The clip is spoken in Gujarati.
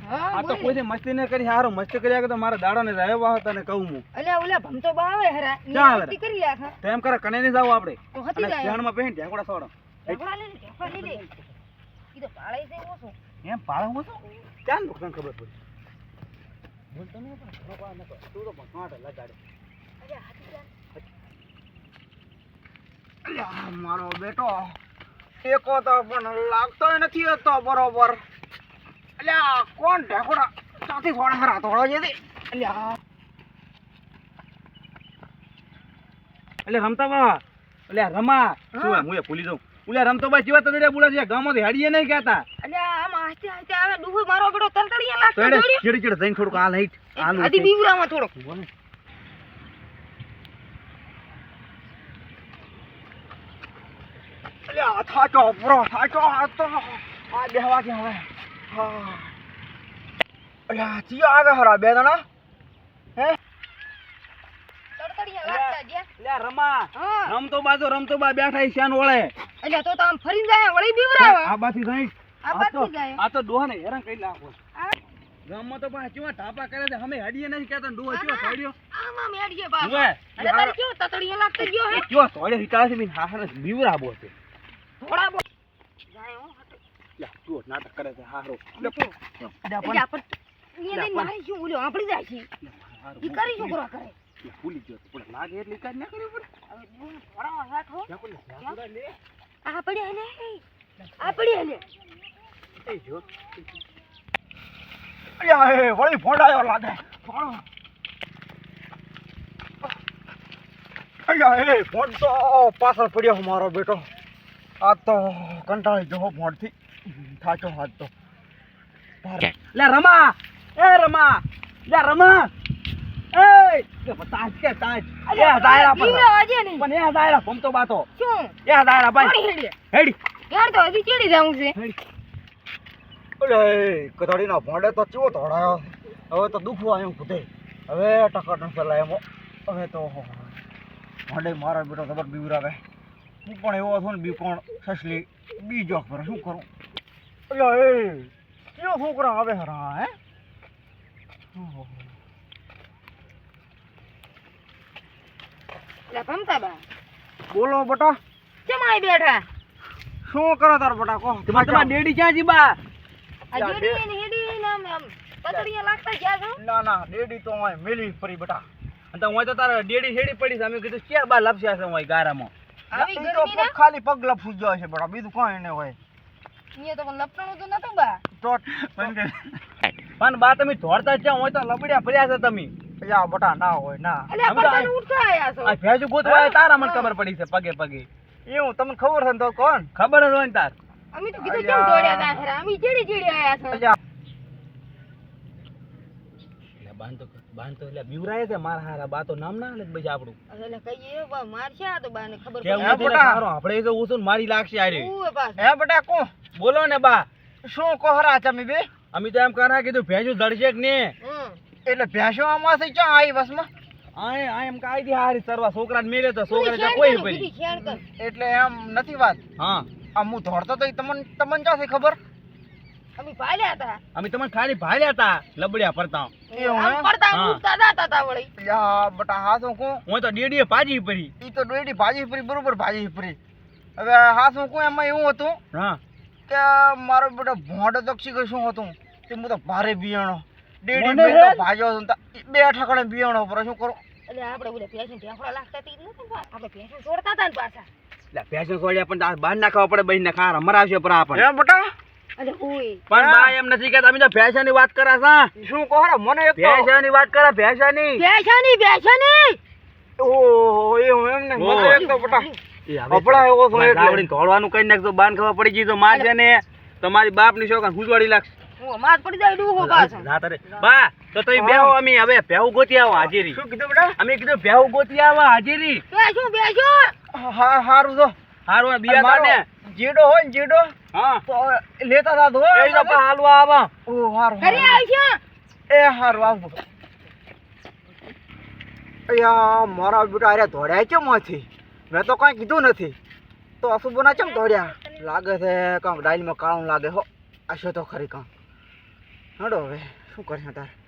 આ તો કોઈ મસ્તી ન કરી હારો મસ્તી કર્યા કે તો મારા દાડા ને રહેવા હતા ને કહું હું અલ્યા ઓલા ભમતો બા આવે હરા ક્યાં આવે? મસ્તી કરી લાખ તો એમ કરે કને નહીં જાવ આપણે તો હતી અને જાય ધ્યાનમાં પહેન ઢેકડા સોડો ઢોકળા લે ઈ તો પાળે છે ઓછો એમ પાળો હું તો ક્યાં નુકસાન ખબર પડી બોલ તમે પણ ઘણો પાળ ન કર તું તો ભણવાટ લગાડે અલ્યા હાથી જા અલ્યા મારો બેટો ટેકો તો પણ લાગતો નથી હતો બરોબર અલ્યા કોણ ઢેકડા ચાથી થોડા હરા થોડા જે અલ્યા અલ્યા રમતા બા અલ્યા રમા શું હું એ ભૂલી જાઉં ઓલા રમતો બા જીવા તડે બોલા છે ગામમાંથી હાડીએ નહીં કહેતા અલ્યા આમ આસ્તે આસ્તે આવે ડૂહો મારો બેટો તલતડીયા લાગતો તડે દોડ્યો ચીડ ચીડ જઈને થોડુંક હાલ હાઈટ હાલ આદી બીવરામાં થોડો અલ્યા થાચો પૂરો થાચો તો આ બેહવા કે હવે હા અલ્યા ચિયા આવે હરા બે જણા હે તલતડીયા લાગતા ગયા અલ્યા રમા હા રમતો બા બેઠા શ્યાન વળે અલ્યા તો આમ ફરીને જાય વળી બીવરાવા આ બાથી જઈ આ બાજુ જાય આ તો ડોહા ને હેરાન કરી નાખો આ ગામમાં તો બા ચેવા ટાપા કરે છે અમે હાડીએ નહીં કહેતા ડોહો ચેવો થોડ્યો આમાં મેડીએ બા હુએ અરે તારે કેવો તતડીયા લાગતો ગયો હે ચેવો થોડ્યો હિકાળે છે મીન હાહર બીવરા બો છે થોડા બો જાય હું હટ યા તું નાટક કરે છે હારો અલ્યા પણ એને મારી શું ઓલો આપડી જાય છે ઈ કરી શું કરવા કરે ભૂલી ગયો પણ લાગે એટલે કાજ ના કર્યું પડે હવે ડૂહો થોડા હાથ હો જા પણ જા લે આ પડી હલે આ પડી હલે એ જો અલ્યા એ વળી ફોડાયો લાગે ફોડો અલ્યા એ ફોડ તો પાછળ પડ્યો મારો બેટો આ તો કંટાળી ગયો ફોડથી થાચો હાથ તો લે રમા એ રમા લે રમા એ તાજ કે તાજ એ દાયરા પર બીવરા વાજે નહીં પણ એ દાયરા ભમતો બાતો શું એ દાયરા ભાઈ હેડી હેડી યાર તો હજી ચડી જાવું છે ઓલે કથાડીના ભોંડે તો ચેવો ધોડાયો હવે તો દુખવા આવ્યું ભૂતે હવે ટકા ન પેલા એમ હવે તો ભોંડે મારા બેટો ખબર બીવરાવે હું પણ એવો હતો ને બી પણ સસલી બીજો પર શું કરું એટલે એ કેવો છોકરા આવે હરા હે લે ભમતા બા બોલો બટા કેમ આઈ બેઠા શું કરો તાર બટા કહો તમારા ડેડી ક્યાં જી બા આ જેડી ને હેડી ને આમ તતડીયા લાગતા ગયા છો ના ના ડેડી તો અહીં મેલી પડી બટા અને તો હું તો તારા ડેડી હેડી પડી છે અમે કીધું ક્યાં બા લપસ્યા છે હું ગારામાં આવી ઈ તો ગરમી ને ખાલી પગ લપસી ગયો છે બટા બીજું કાંઈ નહીં હોય અહીંયા તો પણ લપટાણું તો નતું બા તો પણ બા તમે ધોડતા જ હોય તો લબડ્યા ફર્યા છે તમે યા બટા ના હોય ના અલ્યા પડતા ઉઠતા આયા છો આ ભેજુ ગોતવા તારા મને ખબર પડી છે પગે પગે એવું તમને ખબર છે ને તો કોણ ખબર જ હોય ને તાર અમે તો કીધું કેમ દોડ્યા તા ખરા અમે ચડી ચડી આયા છો બાંધતો એટલે બીવરાય છે મારા હારા બા તો નામ ના લે પછી આપણું એટલે કહીએ બા માર છે આ તો બા ને ખબર કેવું એટલે સારો આપણે તો ઉસુન મારી લાગશે આરે ઓય બા હે બટા કો બોલો ને બા શું કોહરા તમે બે અમે તો એમ કરા કીધું ભેજુ દળશે કે ને એટલે ભેંસો આમાંથી ક્યાં આવી બસમાં આ એમ કાઈ દી હારી સરવા છોકરાને મેલે તો છોકરા કોઈ પડી એટલે એમ નથી વાત હા આ હું ધોડતો તો તમને ક્યાંથી ખબર અમે પાલ્યા હતા અમે તમને ખાલી ભાલ્યા હતા લબડ્યા પડતા આમ પડતા ઉઠતા જાતા તા વળી યા બટા હાસું કો હું તો ડેડીએ ભાજી પડી ઈ તો ડેડી ભાજી પડી બરોબર ભાજી પડી હવે હાસું કો એમાં એવું હતું હા કે મારો બેટો ભોંડો દક્ષી ગયો શું હતું તે હું તો ભારે બિયાણો ડેડી મે તો ભાજો હતો બે ઠકણે બિયાણો પર શું કરું એટલે આપણે બોલે પેશન ઢેફડા લાગતા તી નતું આપણે પેશન છોડતા તા ને પાછા એટલે પેશન છોડ્યા પણ બહાર નાખવા પડે બહીને ખાર મરાવશે પર આપણ હે બટા અરે ઓય પણ બા એમ નથી કે તમે તો ફેશન ની વાત કરા છો શું કહો રે મને એક ફેશન ની વાત કરા ફેશન ની ઓ એવું એમ ને મને એક તો બટા એ આપડા એવો છો એટલે આવડીને ધોળવાનું કઈ નાખજો બાન ખવા પડી ગઈ તો મારશે ને તમારી બાપ ની છોકરા હુજવાડી લાગશે હું માર પડી જાય ડૂહો પાછો ના તારે બા તો તમે બેહો અમે હવે ભેહુ ગોતી આવો હાજરી શું કીધું બેટા અમે કીધું ભેહુ ગોતી આવો હાજરી બેસો હા હારું જો હારું બિયા તાને જીડો હોય ને જીડો હા તો લેતા તા દો એ તો હાલવા આવા ઓ હારું ઘરે આવશે એ હારું આવ અયા મારા બેટા અરે ધોડ્યા કેમ માંથી મેં તો કાંઈ કીધું નથી તો અશુભના કેમ ધોડ્યા લાગે છે કાંક ડાયલમાં કાળું લાગે હો આશો તો ખરી કાં હાડો હવે શું કરીએ તાર